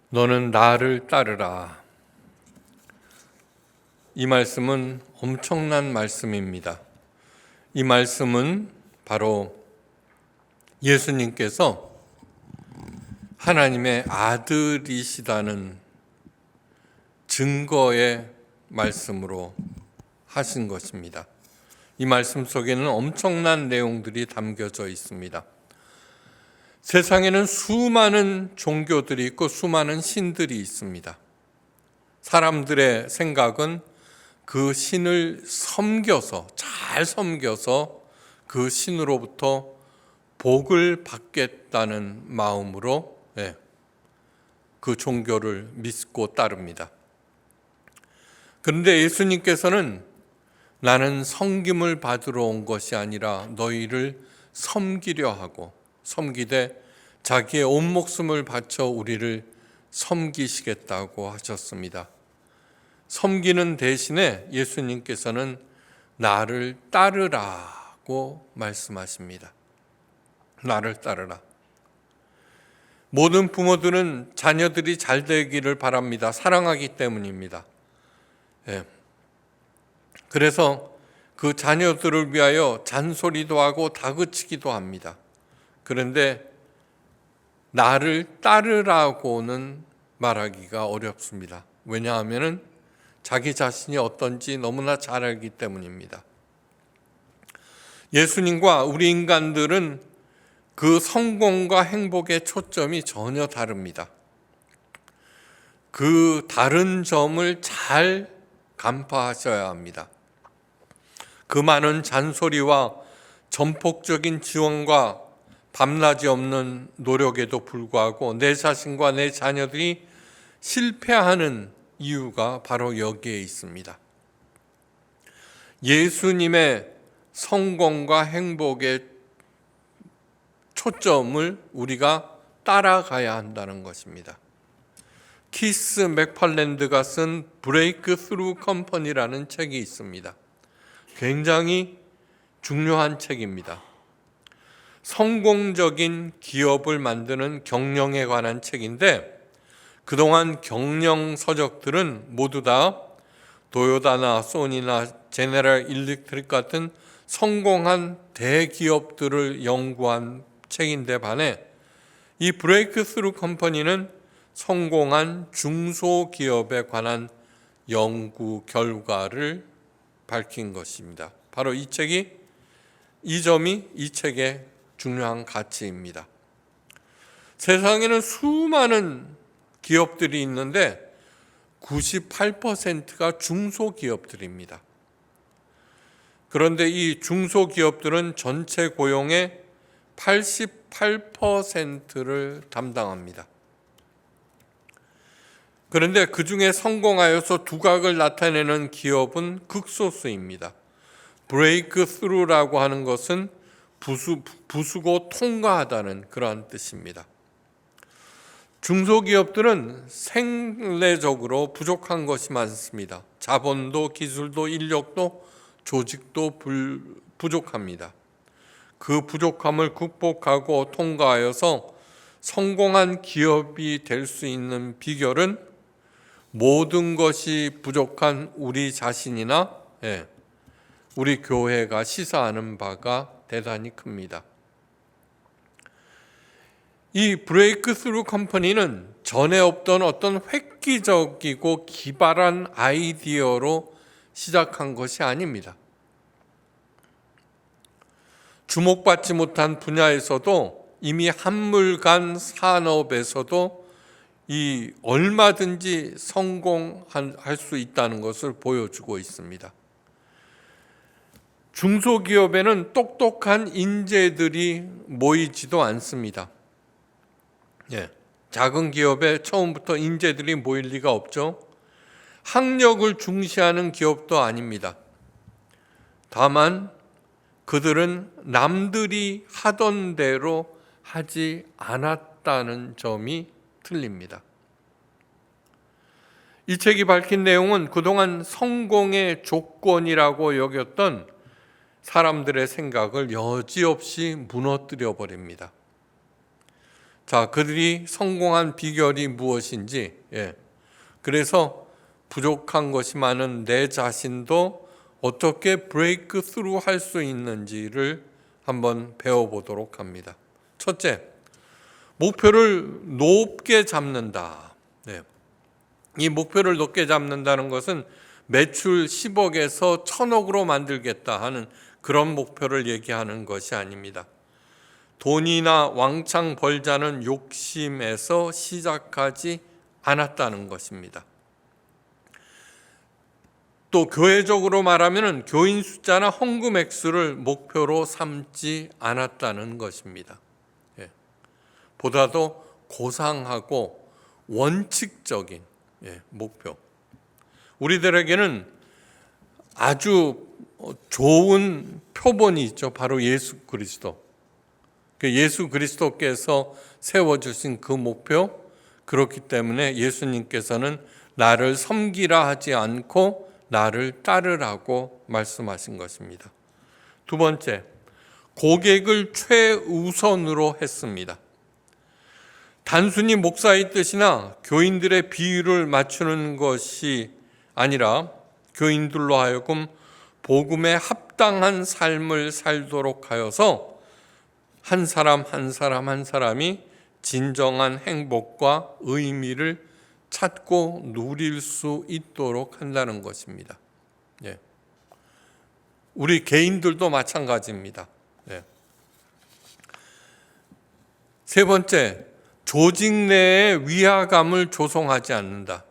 너는 나를 따르라. 이 말씀은 엄청난 말씀입니다. 이 말씀은 바로 예수님께서 하나님의 아들이시다는 증거의 말씀으로 하신 것입니다. 이 말씀 속에는 엄청난 내용들이 담겨져 있습니다. 세상에는 수많은 종교들이 있고 수많은 신들이 있습니다. 사람들의 생각은 그 신을 잘 섬겨서 그 신으로부터 복을 받겠다는 마음으로 그 종교를 믿고 따릅니다. 그런데 예수님께서는 나는 섬김을 받으러 온 것이 아니라 너희를 섬기려 하고 섬기되 자기의 온 목숨을 바쳐 우리를 섬기시겠다고 하셨습니다. 섬기는 대신에 예수님께서는 나를 따르라고 말씀하십니다. 나를 따르라. 모든 부모들은 자녀들이 잘 되기를 바랍니다. 사랑하기 때문입니다. 그래서 그 자녀들을 위하여 잔소리도 하고 다그치기도 합니다. 그런데 나를 따르라고는 말하기가 어렵습니다. 왜냐하면 자기 자신이 어떤지 너무나 잘 알기 때문입니다. 예수님과 우리 인간들은 그 성공과 행복의 초점이 전혀 다릅니다. 그 다른 점을 잘 간파하셔야 합니다. 그 많은 잔소리와 전폭적인 지원과 밤낮이 없는 노력에도 불구하고 내 자신과 내 자녀들이 실패하는 이유가 바로 여기에 있습니다. 예수님의 성공과 행복의 초점을 우리가 따라가야 한다는 것입니다. 키스 맥팔랜드가 쓴 브레이크 스루 컴퍼니라는 책이 있습니다. 굉장히 중요한 책입니다. 성공적인 기업을 만드는 경영에 관한 책인데 그동안 경영 서적들은 모두 다 도요타나 소니나 제네럴 일렉트릭 같은 성공한 대기업들을 연구한 책인데 반해 이 브레이크 스루 컴퍼니는 성공한 중소기업에 관한 연구 결과를 밝힌 것입니다. 바로 이 점이 이 책의 중요한 가치입니다. 세상에는 수많은 기업들이 있는데 98%가 중소기업들입니다. 그런데 이 중소기업들은 전체 고용의 88%를 담당합니다. 그런데 그 중에 성공하여서 두각을 나타내는 기업은 극소수입니다. 브레이크 스루라고 하는 것은 부수고 통과하다는 그러한 뜻입니다. 중소기업들은 생례적으로 부족한 것이 많습니다. 자본도 기술도 인력도 조직도 부족합니다. 그 부족함을 극복하고 통과하여서 성공한 기업이 될 수 있는 비결은 모든 것이 부족한 우리 자신이나 우리 교회가 시사하는 바가 대단히 큽니다. 이 브레이크 스루 컴퍼니는 전에 없던 어떤 획기적이고 기발한 아이디어로 시작한 것이 아닙니다. 주목받지 못한 분야에서도 이미 한물간 산업에서도 이 얼마든지 성공할 수 있다는 것을 보여주고 있습니다. 중소기업에는 똑똑한 인재들이 모이지도 않습니다. 작은 기업에 처음부터 인재들이 모일 리가 없죠. 학력을 중시하는 기업도 아닙니다. 다만 그들은 남들이 하던 대로 하지 않았다는 점이 틀립니다. 이 책이 밝힌 내용은 그동안 성공의 조건이라고 여겼던 사람들의 생각을 여지없이 무너뜨려 버립니다. 자, 그들이 성공한 비결이 무엇인지, 그래서 부족한 것이 많은 내 자신도 어떻게 브레이크 스루 할 수 있는지를 한번 배워보도록 합니다. 첫째, 목표를 높게 잡는다. 이 목표를 높게 잡는다는 것은 매출 10억에서 1000억으로 만들겠다 하는 그런 목표를 얘기하는 것이 아닙니다. 돈이나 왕창 벌자는 욕심에서 시작하지 않았다는 것입니다. 또 교회적으로 말하면 교인 숫자나 헌금 액수를 목표로 삼지 않았다는 것입니다. 보다도 고상하고 원칙적인 목표. 우리들에게는 아주 좋은 표본이 있죠. 바로 예수 그리스도. 예수 그리스도께서 세워주신 그 목표, 그렇기 때문에 예수님께서는 나를 섬기라 하지 않고 나를 따르라고 말씀하신 것입니다. 두 번째, 고객을 최우선으로 했습니다. 단순히 목사의 뜻이나 교인들의 비율을 맞추는 것이 아니라 교인들로 하여금 복음에 합당한 삶을 살도록 하여서 한 사람 한 사람이 진정한 행복과 의미를 찾고 누릴 수 있도록 한다는 것입니다. 우리 개인들도 마찬가지입니다. 세 번째, 조직 내에 위화감을 조성하지 않는다.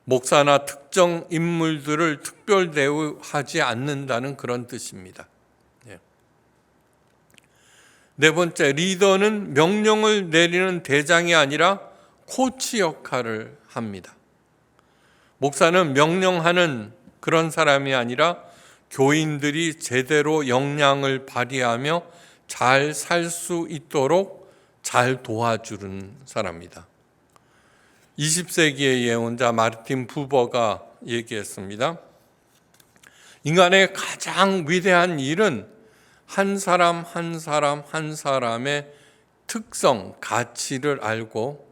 목사나 특정 인물들을 특별 대우하지 않는다는 그런 뜻입니다. 네 번째, 리더는 명령을 내리는 대장이 아니라 코치 역할을 합니다. 목사는 명령하는 그런 사람이 아니라 교인들이 제대로 역량을 발휘하며 잘 살 수 있도록 잘 도와주는 사람입니다. 20세기의 예언자 마르틴 부버가 얘기했습니다. 인간의 가장 위대한 일은 한 사람 한 사람의 특성, 가치를 알고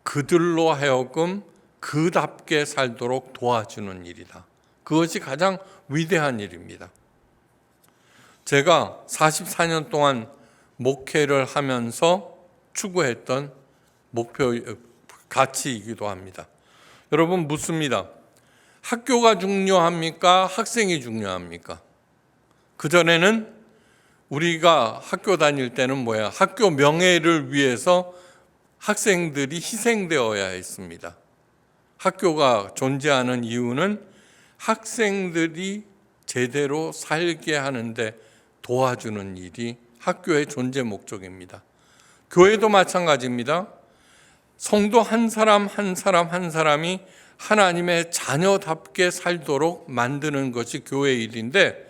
그들로 하여금 그답게 살도록 도와주는 일이다. 그것이 가장 위대한 일입니다. 제가 44년 동안 목회를 하면서 추구했던 목표, 가치이기도 합니다. 여러분 묻습니다. 학교가 중요합니까? 학생이 중요합니까? 그전에는 우리가 학교 다닐 때는 학교 명예를 위해서 학생들이 희생되어야 했습니다. 학교가 존재하는 이유는 학생들이 제대로 살게 하는데 도와주는 일이 학교의 존재 목적입니다. 교회도 마찬가지입니다. 성도 한 사람 한 사람이 하나님의 자녀답게 살도록 만드는 것이 교회의 일인데,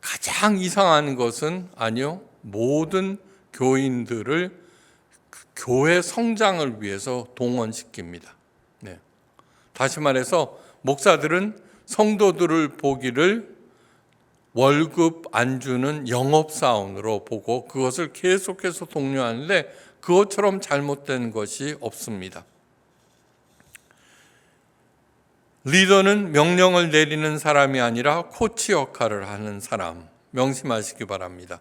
가장 이상한 것은 모든 교인들을 교회 성장을 위해서 동원시킵니다. 다시 말해서 목사들은 성도들을 보기를 월급 안 주는 영업사원으로 보고 그것을 계속해서 독려하는데 그것처럼 잘못된 것이 없습니다. 리더는 명령을 내리는 사람이 아니라 코치 역할을 하는 사람, 명심하시기 바랍니다.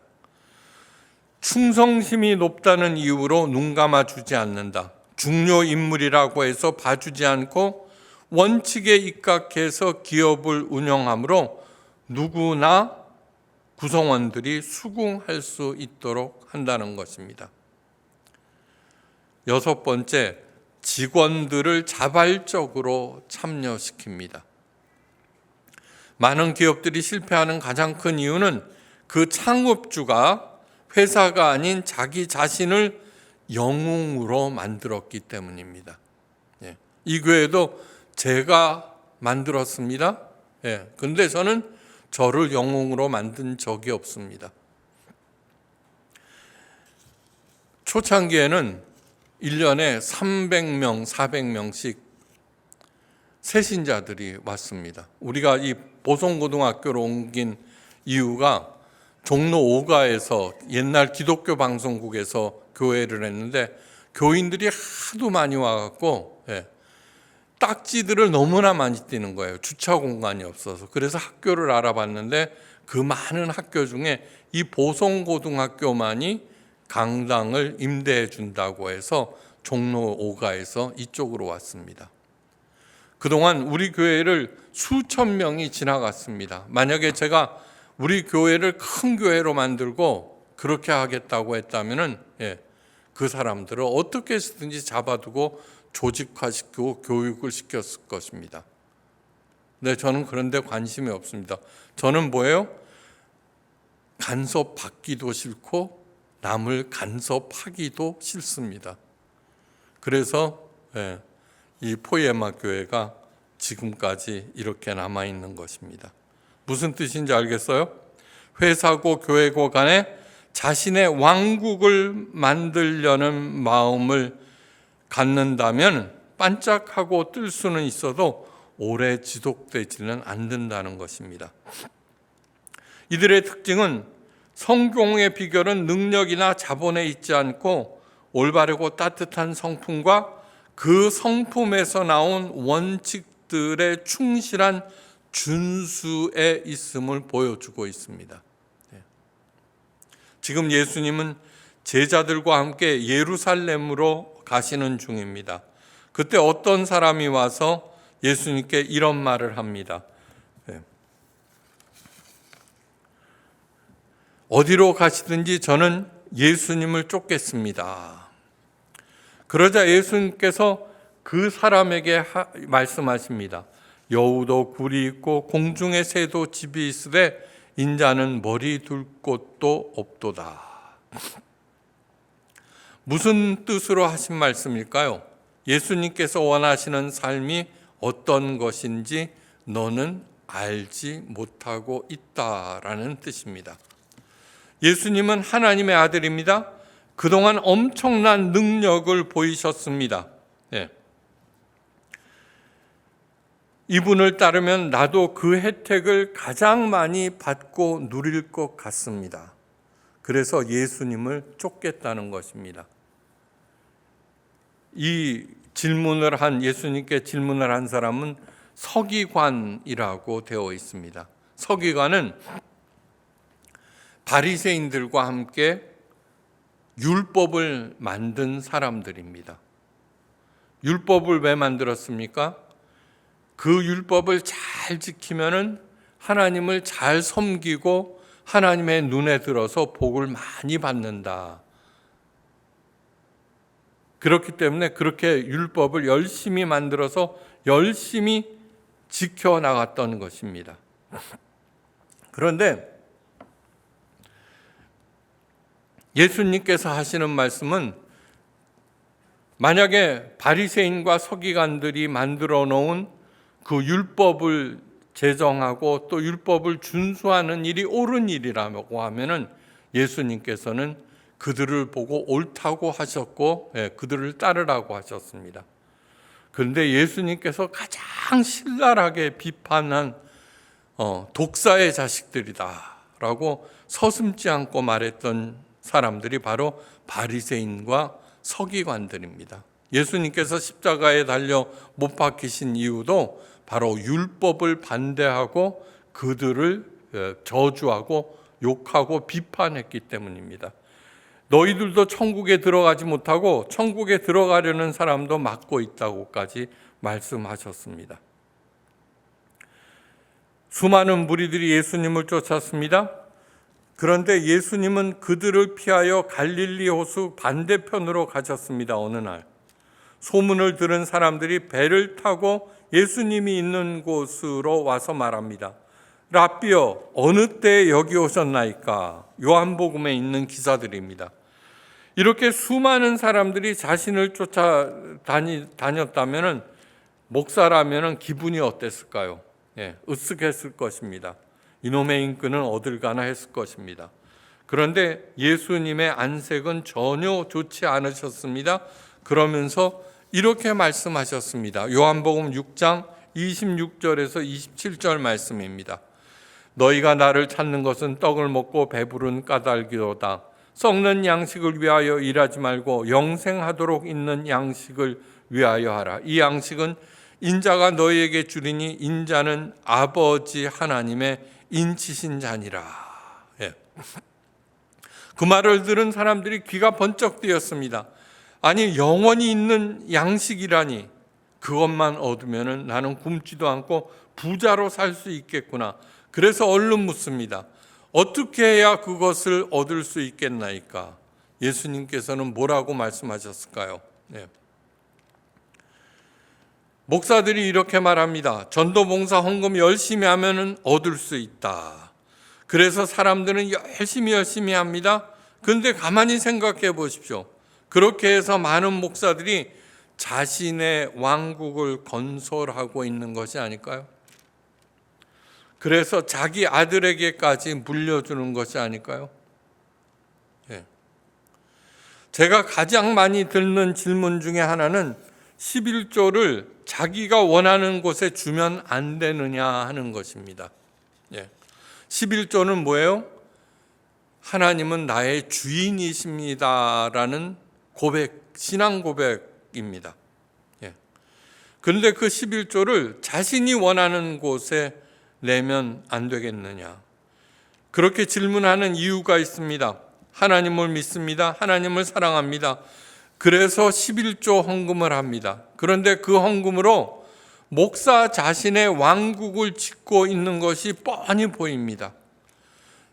충성심이 높다는 이유로 눈 감아주지 않는다. 중요 인물이라고 해서 봐주지 않고 원칙에 입각해서 기업을 운영하므로 누구나 구성원들이 수긍할 수 있도록 한다는 것입니다. 여섯 번째, 직원들을 자발적으로 참여시킵니다. 많은 기업들이 실패하는 가장 큰 이유는 그 창업주가 회사가 아닌 자기 자신을 영웅으로 만들었기 때문입니다. 이 교회도 제가 만들었습니다. 근데 저는 저를 영웅으로 만든 적이 없습니다. 초창기에는 1년에 300명, 400명씩 새신자들이 왔습니다. 우리가 이 보성고등학교로 옮긴 이유가 종로 5가에서 옛날 기독교 방송국에서 교회를 했는데 교인들이 하도 많이 와갖고 딱지들을 너무나 많이 띄는 거예요. 주차 공간이 없어서. 그래서 학교를 알아봤는데 그 많은 학교 중에 이 보성고등학교만이 강당을 임대해 준다고 해서 종로 5가에서 이쪽으로 왔습니다. 그동안 우리 교회를 수천 명이 지나갔습니다. 만약에 제가 우리 교회를 큰 교회로 만들고 그렇게 하겠다고 했다면은 그 사람들을 어떻게 해서든지 잡아두고 조직화시키고 교육을 시켰을 것입니다. 네, 저는 그런 데 관심이 없습니다. 저는 뭐예요? 간섭받기도 싫고 남을 간섭하기도 싫습니다. 그래서 이 포에마 교회가 지금까지 이렇게 남아있는 것입니다. 무슨 뜻인지 알겠어요? 회사고 교회고 간에 자신의 왕국을 만들려는 마음을 갖는다면 반짝하고 뜰 수는 있어도 오래 지속되지는 않는다는 것입니다. 이들의 특징은 성공의 비결은 능력이나 자본에 있지 않고 올바르고 따뜻한 성품과 그 성품에서 나온 원칙들의 충실한 준수에 있음을 보여주고 있습니다. 지금 예수님은 제자들과 함께 예루살렘으로 가시는 중입니다. 그때 어떤 사람이 와서 예수님께 이런 말을 합니다. 어디로 가시든지 저는 예수님을 쫓겠습니다. 그러자 예수님께서 그 사람에게 말씀하십니다. 여우도 굴이 있고 공중의 새도 집이 있으되 인자는 머리 둘 곳도 없도다. 무슨 뜻으로 하신 말씀일까요? 예수님께서 원하시는 삶이 어떤 것인지 너는 알지 못하고 있다라는 뜻입니다. 예수님은 하나님의 아들입니다. 그동안 엄청난 능력을 보이셨습니다. 이분을 따르면 나도 그 혜택을 가장 많이 받고 누릴 것 같습니다. 그래서 예수님을 쫓겠다는 것입니다. 이 예수님께 질문을 한 사람은 서기관이라고 되어 있습니다. 서기관은 바리새인들과 함께 율법을 만든 사람들입니다. 율법을 왜 만들었습니까? 그 율법을 잘 지키면은 하나님을 잘 섬기고 하나님의 눈에 들어서 복을 많이 받는다. 그렇기 때문에 그렇게 율법을 열심히 만들어서 열심히 지켜나갔던 것입니다. 그런데 예수님께서 하시는 말씀은 만약에 바리새인과 서기관들이 만들어 놓은 그 율법을 제정하고 또 율법을 준수하는 일이 옳은 일이라고 하면은 예수님께서는 그들을 보고 옳다고 하셨고 그들을 따르라고 하셨습니다. 그런데 예수님께서 가장 신랄하게 비판한 독사의 자식들이다라고 서슴지 않고 말했던 사람들이 바로 바리새인과 서기관들입니다. 예수님께서 십자가에 달려 못 박히신 이유도 바로 율법을 반대하고 그들을 저주하고 욕하고 비판했기 때문입니다. 너희들도 천국에 들어가지 못하고 천국에 들어가려는 사람도 막고 있다고까지 말씀하셨습니다. 수많은 무리들이 예수님을 쫓았습니다. 그런데 예수님은 그들을 피하여 갈릴리 호수 반대편으로 가셨습니다. 어느 날 소문을 들은 사람들이 배를 타고 예수님이 있는 곳으로 와서 말합니다. 랍비여, 어느 때에 여기 오셨나이까? 요한복음에 있는 기사들입니다. 이렇게 수많은 사람들이 자신을 쫓아 다녔다면 목사라면 기분이 어땠을까요? 으쓱했을 것입니다. 이놈의 인권은 어딜 가나 했을 것입니다. 그런데 예수님의 안색은 전혀 좋지 않으셨습니다. 그러면서 이렇게 말씀하셨습니다. 요한복음 6장 26절에서 27절 말씀입니다. 너희가 나를 찾는 것은 떡을 먹고 배부른 까닭이로다. 썩는 양식을 위하여 일하지 말고 영생하도록 있는 양식을 위하여 하라. 이 양식은 인자가 너희에게 주리니 인자는 아버지 하나님의 인치신 자니라. 예. 그 말을 들은 사람들이 귀가 번쩍 뜨였습니다. 아니, 영원히 있는 양식이라니, 그것만 얻으면 나는 굶지도 않고 부자로 살 수 있겠구나. 그래서 얼른 묻습니다. 어떻게 해야 그것을 얻을 수 있겠나이까? 예수님께서는 뭐라고 말씀하셨을까요? 네. 목사들이 이렇게 말합니다. 전도봉사 헌금 열심히 하면 얻을 수 있다. 그래서 사람들은 열심히 합니다. 그런데 가만히 생각해 보십시오. 그렇게 해서 많은 목사들이 자신의 왕국을 건설하고 있는 것이 아닐까요? 그래서 자기 아들에게까지 물려주는 것이 아닐까요? 예. 제가 가장 많이 듣는 질문 중에 하나는 11조를 자기가 원하는 곳에 주면 안 되느냐 하는 것입니다. 예. 11조는 뭐예요? 하나님은 나의 주인이십니다라는 고백, 신앙 고백입니다. 예. 그런데 그 11조를 자신이 원하는 곳에 내면 안 되겠느냐? 그렇게 질문하는 이유가 있습니다. 하나님을 믿습니다. 하나님을 사랑합니다. 그래서 11조 헌금을 합니다. 그런데 그 헌금으로 목사 자신의 왕국을 짓고 있는 것이 뻔히 보입니다.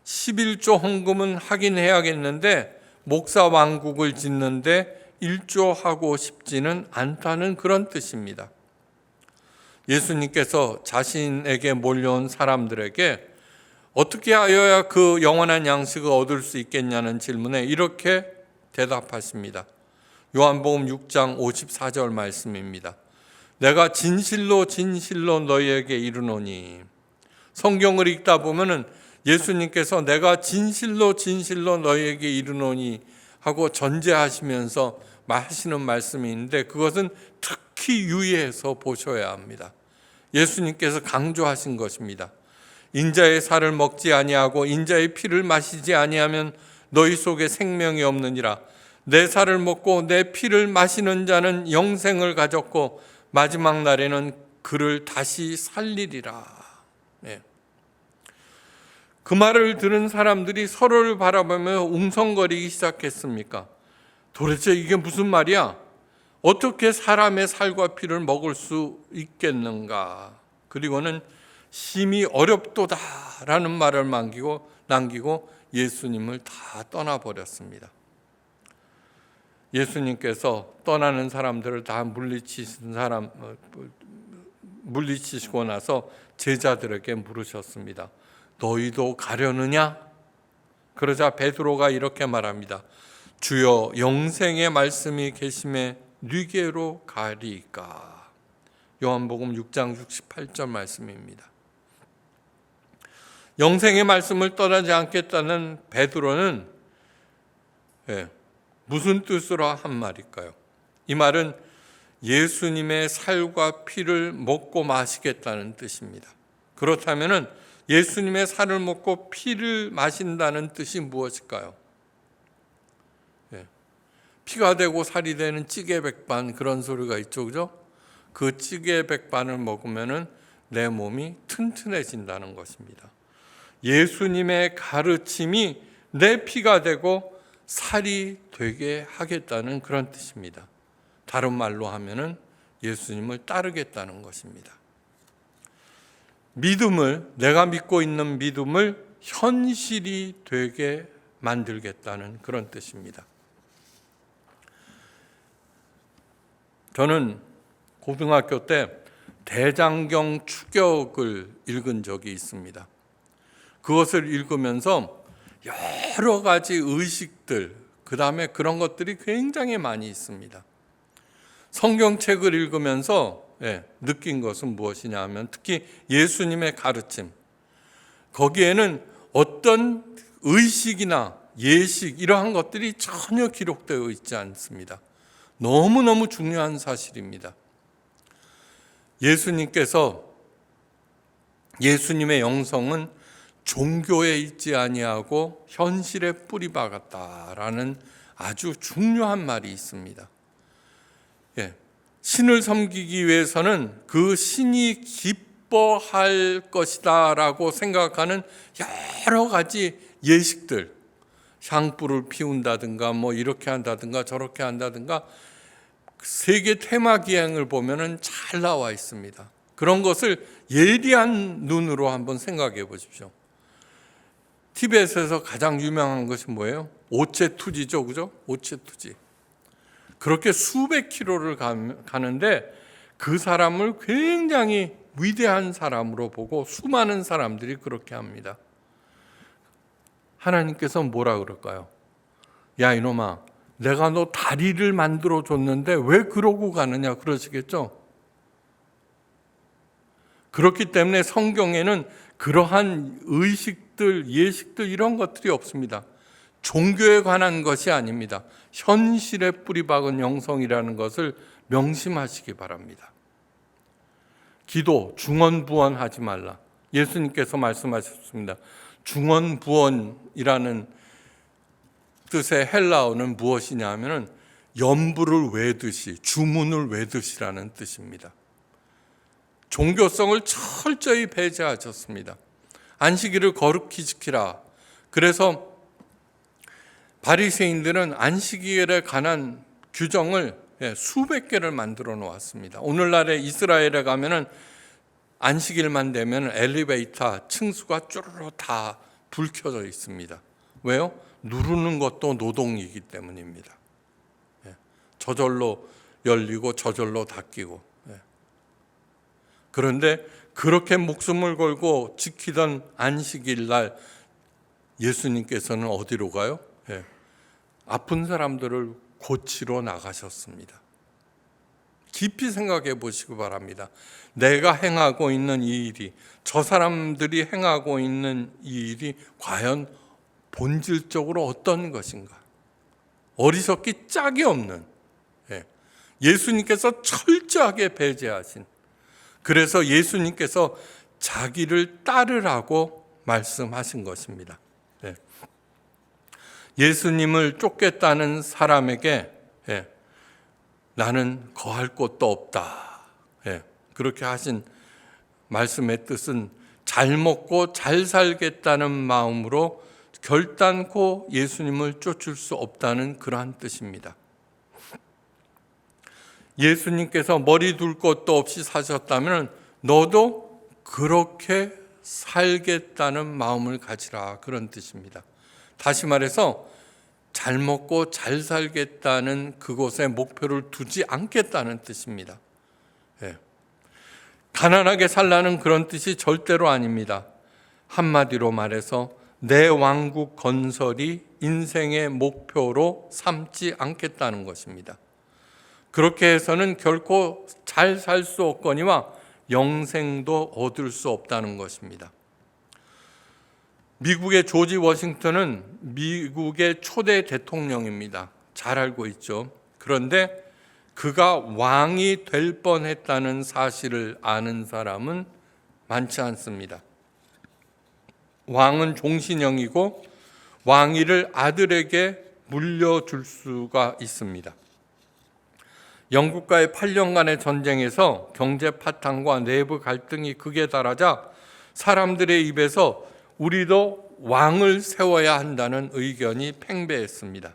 11조 헌금은 하긴 해야겠는데 목사 왕국을 짓는데 1조 하고 싶지는 않다는 그런 뜻입니다. 예수님께서 자신에게 몰려온 사람들에게 어떻게 하여야 그 영원한 양식을 얻을 수 있겠냐는 질문에 이렇게 대답하십니다. 요한복음 6장 54절 말씀입니다. 내가 진실로 너희에게 이르노니. 성경을 읽다 보면은 예수님께서 내가 진실로 너희에게 이르노니 하고 전제하시면서 하시는 말씀이 있는데 그것은 특히 유의해서 보셔야 합니다. 예수님께서 강조하신 것입니다. 인자의 살을 먹지 아니하고 인자의 피를 마시지 아니하면 너희 속에 생명이 없느니라. 내 살을 먹고 내 피를 마시는 자는 영생을 가졌고 마지막 날에는 그를 다시 살리리라. 네. 그 말을 들은 사람들이 서로를 바라보며 웅성거리기 시작했습니까? 도대체 이게 무슨 말이야? 어떻게 사람의 살과 피를 먹을 수 있겠는가? 그리고는 심히 어렵도다라는 말을 남기고 예수님을 다 떠나버렸습니다. 예수님께서 떠나는 사람들을 다 물리치시고 나서 제자들에게 물으셨습니다. 너희도 가려느냐? 그러자 베드로가 이렇게 말합니다. 주여, 영생의 말씀이 계심에 뉘게로 가리이까. 요한복음 6장 68절 말씀입니다. 영생의 말씀을 떠나지 않겠다는 베드로는 무슨 뜻으로 한 말일까요? 이 말은 예수님의 살과 피를 먹고 마시겠다는 뜻입니다. 그렇다면 예수님의 살을 먹고 피를 마신다는 뜻이 무엇일까요? 피가 되고 살이 되는 찌개 백반, 그런 소리가 있죠, 그죠? 그 찌개 백반을 먹으면 내 몸이 튼튼해진다는 것입니다. 예수님의 가르침이 내 피가 되고 살이 되게 하겠다는 그런 뜻입니다. 다른 말로 하면은 예수님을 따르겠다는 것입니다. 내가 믿고 있는 믿음을 현실이 되게 만들겠다는 그런 뜻입니다. 저는 고등학교 때 대장경 추격을 읽은 적이 있습니다. 그것을 읽으면서 여러 가지 의식들, 그 다음에 그런 것들이 굉장히 많이 있습니다. 성경책을 읽으면서 느낀 것은 무엇이냐 하면 특히 예수님의 가르침, 거기에는 어떤 의식이나 예식 이러한 것들이 전혀 기록되어 있지 않습니다. 너무너무 중요한 사실입니다. 예수님의 영성은 종교에 있지 아니하고 현실에 뿌리박았다라는 아주 중요한 말이 있습니다. 예, 신을 섬기기 위해서는 그 신이 기뻐할 것이다라고 생각하는 여러 가지 예식들, 향불을 피운다든가 뭐 이렇게 한다든가 저렇게 한다든가 세계 테마 기행을 보면은 잘 나와 있습니다. 그런 것을 예리한 눈으로 한번 생각해 보십시오. 티베트에서 가장 유명한 것이 뭐예요? 오체투지죠, 그죠? 오체투지. 그렇게 수백 킬로를 가는데 그 사람을 굉장히 위대한 사람으로 보고 수많은 사람들이 그렇게 합니다. 하나님께서 뭐라 그럴까요? 야 이놈아, 내가 너 다리를 만들어 줬는데 왜 그러고 가느냐 그러시겠죠? 그렇기 때문에 성경에는 그러한 의식들, 예식들 이런 것들이 없습니다. 종교에 관한 것이 아닙니다. 현실에 뿌리박은 영성이라는 것을 명심하시기 바랍니다. 기도, 중언부언하지 말라. 예수님께서 말씀하셨습니다. 중언부언이라는 뜻의 헬라어는 무엇이냐 하면은 연부를 외듯이, 주문을 외듯이라는 뜻입니다. 종교성을 철저히 배제하셨습니다. 안식일을 거룩히 지키라. 그래서 바리새인들은 안식일에 관한 규정을 수백 개를 만들어 놓았습니다. 오늘날에 이스라엘에 가면은 안식일만 되면 엘리베이터 층수가 쭈르르 다 불 켜져 있습니다. 왜요? 누르는 것도 노동이기 때문입니다. 저절로 열리고 저절로 닫히고. 그런데 그렇게 목숨을 걸고 지키던 안식일 날 예수님께서는 어디로 가요? 아픈 사람들을 고치러 나가셨습니다. 깊이 생각해 보시기 바랍니다. 내가 행하고 있는 이 일이, 저 사람들이 행하고 있는 이 일이 과연 본질적으로 어떤 것인가? 어리석기 짝이 없는, 예수님께서 철저하게 배제하신, 그래서 예수님께서 자기를 따르라고 말씀하신 것입니다. 예수님을 쫓겠다는 사람에게 나는 거할 곳도 없다. 그렇게 하신 말씀의 뜻은 잘 먹고 잘 살겠다는 마음으로 결단코 예수님을 쫓을 수 없다는 그러한 뜻입니다. 예수님께서 머리 둘 것도 없이 사셨다면 너도 그렇게 살겠다는 마음을 가지라, 그런 뜻입니다. 다시 말해서 잘 먹고 잘 살겠다는 그곳에 목표를 두지 않겠다는 뜻입니다. 가난하게 살라는 그런 뜻이 절대로 아닙니다. 한마디로 말해서 내 왕국 건설이 인생의 목표로 삼지 않겠다는 것입니다. 그렇게 해서는 결코 잘 살 수 없거니와 영생도 얻을 수 없다는 것입니다. 미국의 조지 워싱턴은 미국의 초대 대통령입니다. 잘 알고 있죠. 그런데 그가 왕이 될 뻔했다는 사실을 아는 사람은 많지 않습니다. 왕은 종신형이고 왕위를 아들에게 물려줄 수가 있습니다. 영국과의 8년간의 전쟁에서 경제 파탄과 내부 갈등이 극에 달하자 사람들의 입에서 우리도 왕을 세워야 한다는 의견이 팽배했습니다.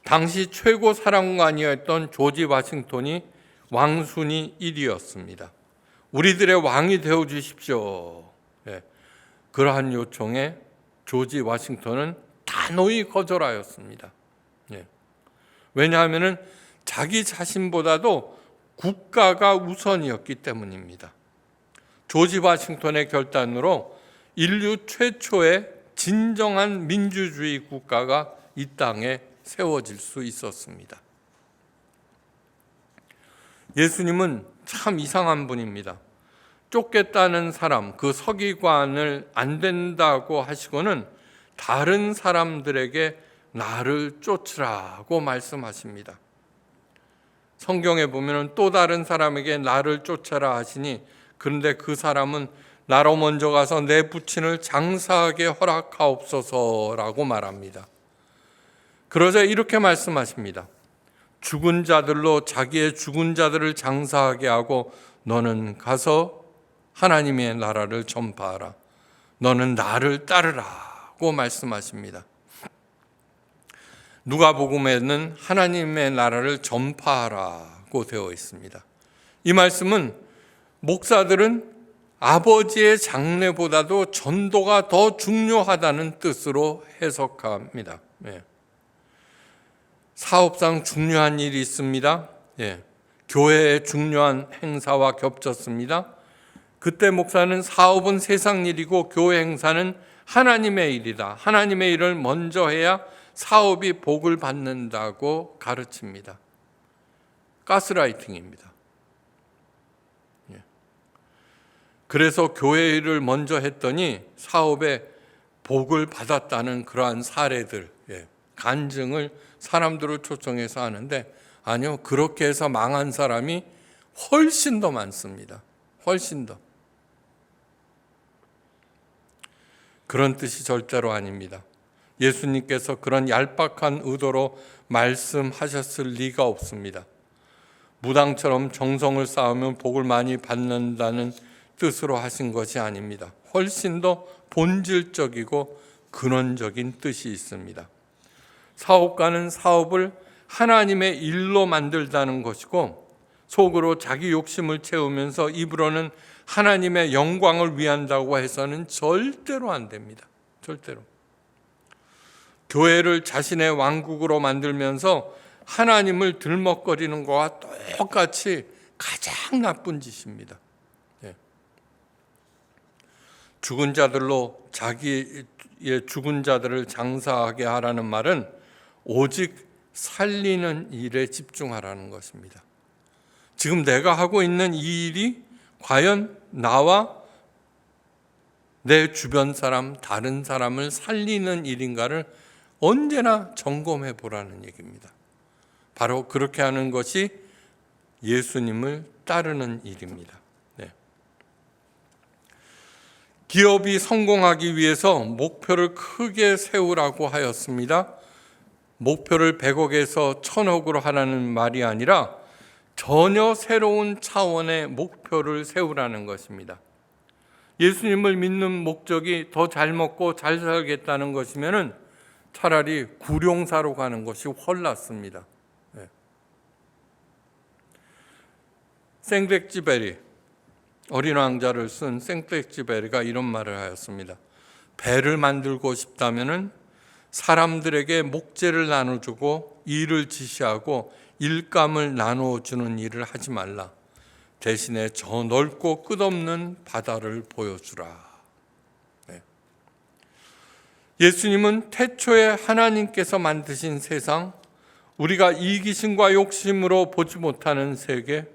당시 최고 사령관이었던 조지 워싱턴이 왕순위 1위였습니다. 우리들의 왕이 되어 주십시오. 그러한 요청에 조지 워싱턴은 단호히 거절하였습니다. 왜냐하면 자기 자신보다도 국가가 우선이었기 때문입니다. 조지 워싱턴의 결단으로 인류 최초의 진정한 민주주의 국가가 이 땅에 세워질 수 있었습니다. 예수님은 참 이상한 분입니다. 쫓겠다는 사람, 그 서기관을 안 된다고 하시고는 다른 사람들에게 나를 쫓으라고 말씀하십니다. 성경에 보면 또 다른 사람에게 나를 쫓아라 하시니, 그런데 그 사람은 나로 먼저 가서 내 부친을 장사하게 허락하옵소서라고 말합니다. 그러자 이렇게 말씀하십니다. 죽은 자들로 자기의 죽은 자들을 장사하게 하고 너는 가서 하나님의 나라를 전파하라. 너는 나를 따르라고 말씀하십니다. 누가복음에는 하나님의 나라를 전파하라고 되어 있습니다. 이 말씀은 목사들은 아버지의 장례보다도 전도가 더 중요하다는 뜻으로 해석합니다. 사업상 중요한 일이 있습니다. 교회의 중요한 행사와 겹쳤습니다. 그때 목사는 사업은 세상 일이고 교회 행사는 하나님의 일이다. 하나님의 일을 먼저 해야 사업이 복을 받는다고 가르칩니다. 가스라이팅입니다. 그래서 교회 일을 먼저 했더니 사업에 복을 받았다는 그러한 사례들, 간증을 사람들을 초청해서 하는데 아니요, 그렇게 해서 망한 사람이 훨씬 더 많습니다. 훨씬 더. 그런 뜻이 절대로 아닙니다. 예수님께서 그런 얄팍한 의도로 말씀하셨을 리가 없습니다. 무당처럼 정성을 쌓으면 복을 많이 받는다는 뜻으로 하신 것이 아닙니다. 훨씬 더 본질적이고 근원적인 뜻이 있습니다. 사업가는 사업을 하나님의 일로 만들다는 것이고 속으로 자기 욕심을 채우면서 입으로는 하나님의 영광을 위한다고 해서는 절대로 안 됩니다. 절대로. 교회를 자신의 왕국으로 만들면서 하나님을 들먹거리는 것과 똑같이 가장 나쁜 짓입니다. 죽은 자들로 자기의 죽은 자들을 장사하게 하라는 말은 오직 살리는 일에 집중하라는 것입니다. 지금 내가 하고 있는 이 일이 과연 나와 내 주변 사람, 다른 사람을 살리는 일인가를 언제나 점검해 보라는 얘기입니다. 바로 그렇게 하는 것이 예수님을 따르는 일입니다. 기업이 성공하기 위해서 목표를 크게 세우라고 하였습니다. 목표를 100억에서 1000억으로 하라는 말이 아니라 전혀 새로운 차원의 목표를 세우라는 것입니다. 예수님을 믿는 목적이 더 잘 먹고 잘 살겠다는 것이면 차라리 구룡사로 가는 것이 훨 낫습니다. 생덱쥐베리, 어린 왕자를 쓴 생덱쥐베리가 이런 말을 하였습니다. 배를 만들고 싶다면 사람들에게 목재를 나눠주고 일을 지시하고 일감을 나눠주는 일을 하지 말라. 대신에 저 넓고 끝없는 바다를 보여주라. 예수님은 태초에 하나님께서 만드신 세상, 우리가 이기심과 욕심으로 보지 못하는 세계,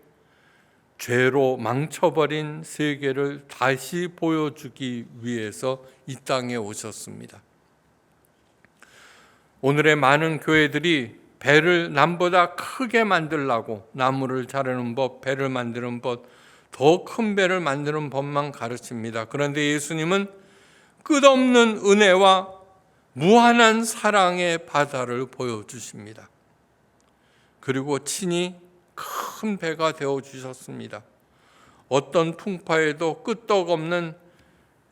죄로 망쳐버린 세계를 다시 보여주기 위해서 이 땅에 오셨습니다. 오늘의 많은 교회들이 배를 남보다 크게 만들라고 나무를 자르는 법, 배를 만드는 법, 더 큰 배를 만드는 법만 가르칩니다. 그런데 예수님은 끝없는 은혜와 무한한 사랑의 바다를 보여주십니다. 그리고 친히 큰 배가 되어주셨습니다. 어떤 풍파에도 끄떡없는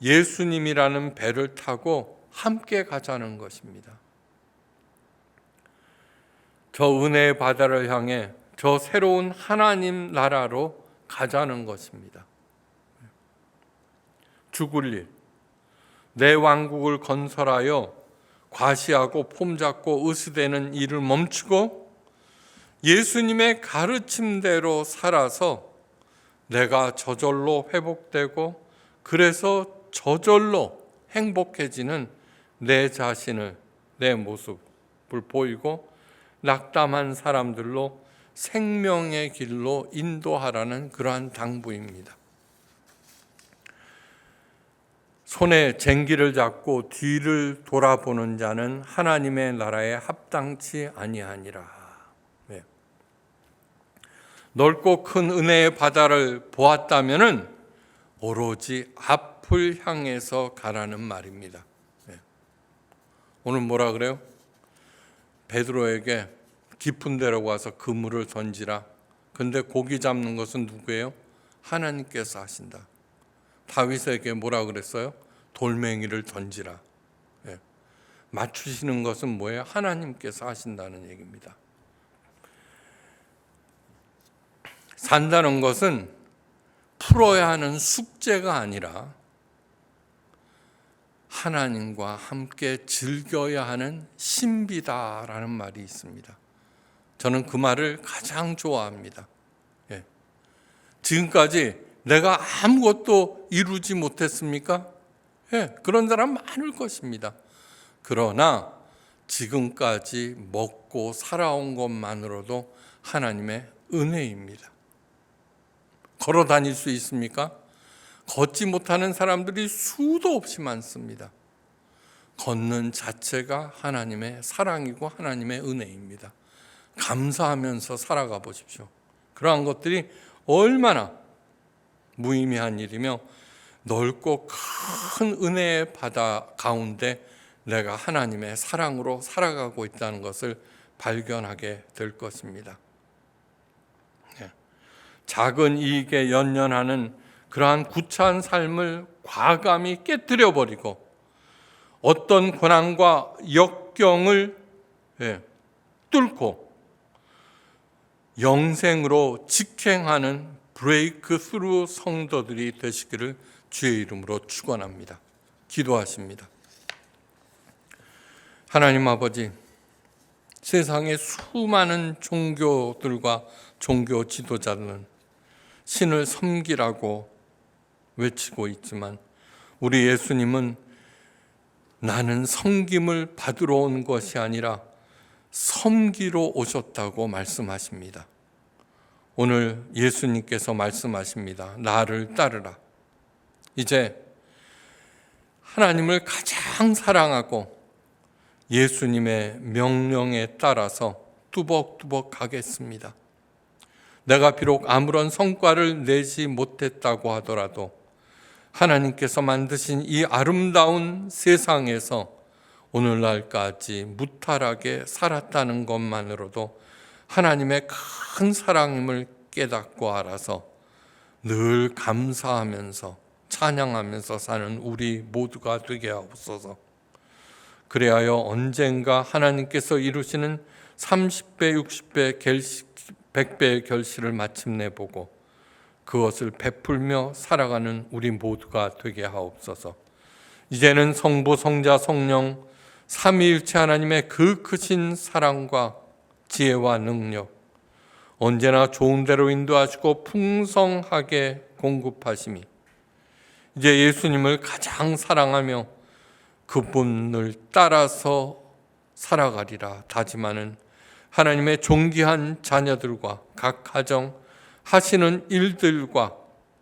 예수님이라는 배를 타고 함께 가자는 것입니다. 저 은혜의 바다를 향해 저 새로운 하나님 나라로 가자는 것입니다. 죽을 일, 내 왕국을 건설하여 과시하고 폼잡고 으스대는 일을 멈추고 예수님의 가르침대로 살아서 내가 저절로 회복되고 그래서 저절로 행복해지는 내 자신을, 내 모습을 보이고 낙담한 사람들로 생명의 길로 인도하라는 그러한 당부입니다. 손에 쟁기를 잡고 뒤를 돌아보는 자는 하나님의 나라에 합당치 아니하니라. 넓고 큰 은혜의 바다를 보았다면은 오로지 앞 앞을 향해서 가라는 말입니다. 오늘 뭐라 그래요? 베드로에게 깊은 데로 가서 그물을 던지라. 근데 고기 잡는 것은 누구예요? 하나님께서 하신다. 다윗에게 뭐라 그랬어요? 돌멩이를 던지라. 맞추시는 것은 뭐예요? 하나님께서 하신다는 얘기입니다. 산다는 것은 풀어야 하는 숙제가 아니라 하나님과 함께 즐겨야 하는 신비다라는 말이 있습니다. 저는 그 말을 가장 좋아합니다. 지금까지 내가 아무것도 이루지 못했습니까? 그런 사람 많을 것입니다. 그러나 지금까지 먹고 살아온 것만으로도 하나님의 은혜입니다. 걸어 다닐 수 있습니까? 걷지 못하는 사람들이 수도 없이 많습니다. 걷는 자체가 하나님의 사랑이고 하나님의 은혜입니다. 감사하면서 살아가 보십시오. 그러한 것들이 얼마나 무의미한 일이며 넓고 큰 은혜의 바다 가운데 내가 하나님의 사랑으로 살아가고 있다는 것을 발견하게 될 것입니다. 작은 이익에 연연하는 그러한 구차한 삶을 과감히 깨뜨려 버리고 어떤 고난과 역경을 뚫고 영생으로 직행하는 브레이크 스루 성도들이 되시기를 주의 이름으로 축원합니다. 기도하십니다. 하나님 아버지, 세상의 수많은 종교들과 종교 지도자들은 신을 섬기라고 외치고 있지만 우리 예수님은 나는 섬김을 받으러 온 것이 아니라 섬기러 오셨다고 말씀하십니다. 오늘 예수님께서 말씀하십니다. 나를 따르라. 이제 하나님을 가장 사랑하고 예수님의 명령에 따라서 뚜벅뚜벅 가겠습니다. 내가 비록 아무런 성과를 내지 못했다고 하더라도 하나님께서 만드신 이 아름다운 세상에서 오늘날까지 무탈하게 살았다는 것만으로도 하나님의 큰 사랑임을 깨닫고 알아서 늘 감사하면서 찬양하면서 사는 우리 모두가 되게 하옵소서. 그래야 언젠가 하나님께서 이루시는 30배, 60배, 100배의 결실을 마침내 보고 그것을 베풀며 살아가는 우리 모두가 되게 하옵소서. 이제는 성부, 성자, 성령 삼위일체 하나님의 그 크신 사랑과 지혜와 능력 언제나 좋은 대로 인도하시고 풍성하게 공급하심이 이제 예수님을 가장 사랑하며 그분을 따라서 살아가리라 다짐하는 하나님의 존귀한 자녀들과 각 가정 하시는 일들과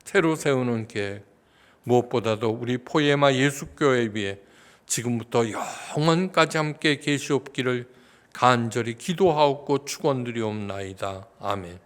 새로 세우는 계획 무엇보다도 우리 포에마 예수교회 위에 지금부터 영원까지 함께 계시옵기를 간절히 기도하옵고 축원드리옵나이다. 아멘.